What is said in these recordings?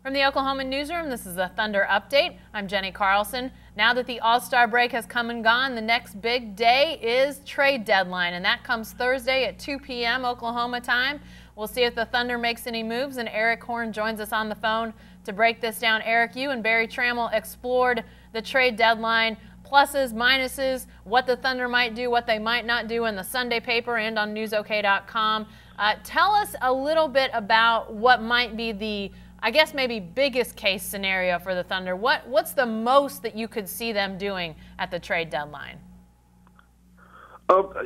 From the Oklahoma newsroom, this is a Thunder Update. I'm Jenny Carlson. Now that the All-Star break has come and gone, the next big day is trade deadline, and that comes Thursday at 2 p.m. Oklahoma time. We'll see if the Thunder makes any moves, and Erik joins us on the phone to break this down. Erik, you and Barry Trammell explored the trade deadline, pluses, minuses, what the Thunder might do, what they might not do in the Sunday paper and on newsok.com. Tell us a little bit about what might be the, I guess, maybe biggest case scenario for the Thunder. What's the most that you could see them doing at the trade deadline?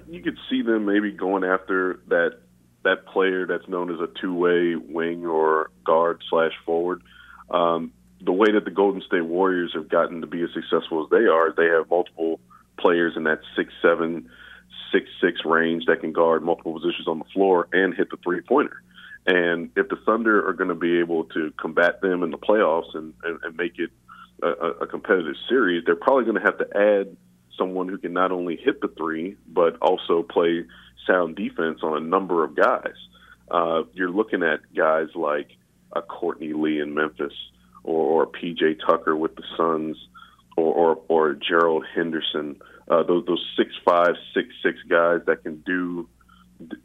You could see them maybe going after that player that's known as a two-way wing or guard/forward. The way that the Golden State Warriors have gotten to be as successful as they are, they have multiple players in that 6'7", 6'6" range that can guard multiple positions on the floor and hit the three-pointer. And if the Thunder are going to be able to combat them in the playoffs and make it a competitive series, they're probably going to have to add someone who can not only hit the three, but also play sound defense on a number of guys. You're looking at guys like a Courtney Lee in Memphis, or P.J. Tucker with the Suns, or Gerald Henderson. Those 6'5", 6'6" guys that can do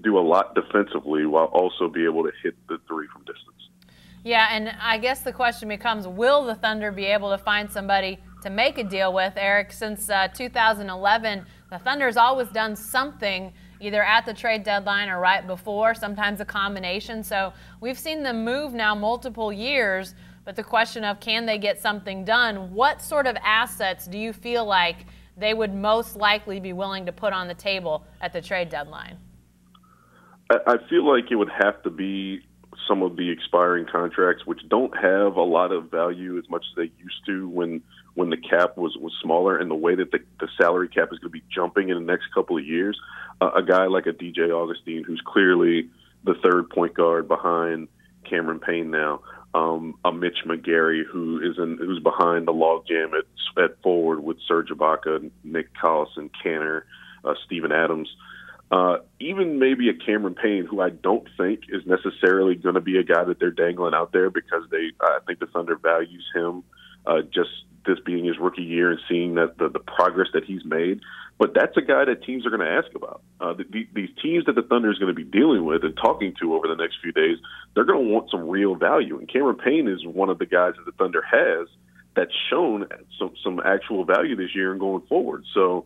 a lot defensively while also be able to hit the three from distance. Yeah, and I guess the question becomes, will the Thunder be able to find somebody to make a deal with? Erik, since 2011, the Thunder's always done something either at the trade deadline or right before, sometimes a combination. So we've seen them move now multiple years, but the question of can they get something done, what sort of assets do you feel like they would most likely be willing to put on the table at the trade deadline? I feel like it would have to be some of the expiring contracts, which don't have a lot of value as much as they used to when the cap was smaller, and the way that the salary cap is going to be jumping in the next couple of years. A guy like a DJ Augustine, who's clearly the third point guard behind Cameron Payne now, a Mitch McGarry who's behind the logjam at forward with Serge Ibaka, Nick Collison, Canner, Steven Adams. Even maybe a Cameron Payne, who I don't think is necessarily going to be a guy that they're dangling out there, because I think the Thunder values him, just this being his rookie year and seeing that the progress that he's made. But that's a guy that teams are going to ask about. These teams that the Thunder is going to be dealing with and talking to over the next few days, they're going to want some real value. And Cameron Payne is one of the guys that the Thunder has that's shown some actual value this year and going forward. So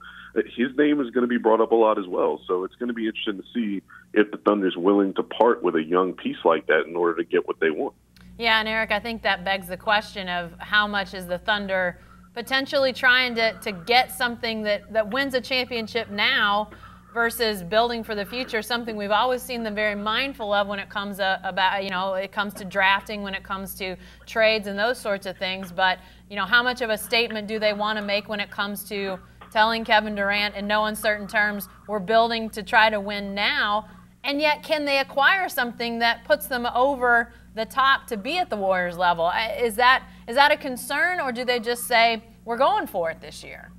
his name is going to be brought up a lot as well. So it's going to be interesting to see if the Thunder is willing to part with a young piece like that in order to get what they want. Yeah, and Erik, I think that begs the question of how much is the Thunder potentially trying to get something that wins a championship now versus building for the future, something we've always seen them very mindful of when it comes it comes to drafting, when it comes to trades and those sorts of things. But, how much of a statement do they want to make when it comes to telling Kevin Durant in no uncertain terms, we're building to try to win now, and yet can they acquire something that puts them over the top to be at the Warriors level? Is that a concern, or do they just say, we're going for it this year?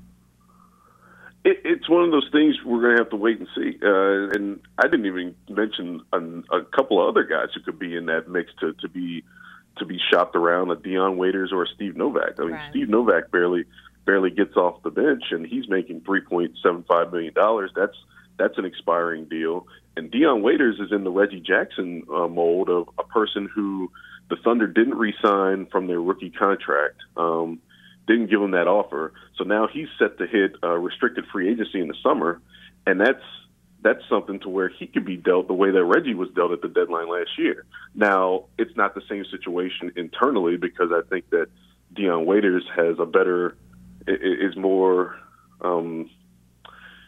It's one of those things we're going to have to wait and see. And I didn't even mention a couple of other guys who could be in that mix to be shopped around, a Dion Waiters or a Steve Novak. I mean, right. Steve Novak barely gets off the bench, and he's making $3.75 million. That's an expiring deal. And Dion Waiters is in the Reggie Jackson mold of a person who the Thunder didn't re-sign from their rookie contract, didn't give him that offer. So now he's set to hit restricted free agency in the summer, and that's something to where he could be dealt the way that Reggie was dealt at the deadline last year. Now, it's not the same situation internally, because I think that Dion Waiters has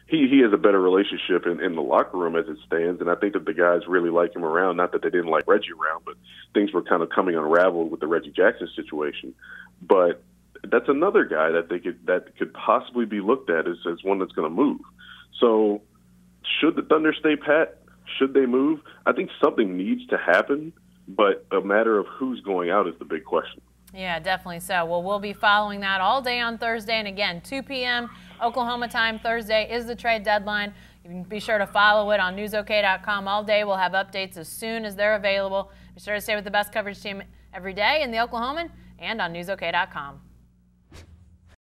he has a better relationship in the locker room as it stands, and I think that the guys really like him around. Not that they didn't like Reggie around, but things were kind of coming unraveled with the Reggie Jackson situation. But that's another guy that could possibly be looked at as one that's going to move. So should the Thunder stay pat? Should they move? I think something needs to happen, but a matter of who's going out is the big question. Yeah, definitely so. Well, we'll be following that all day on Thursday. And again, 2 p.m. Oklahoma time Thursday is the trade deadline. You can be sure to follow it on newsok.com all day. We'll have updates as soon as they're available. Be sure to stay with the best coverage team every day in the Oklahoman and on newsok.com.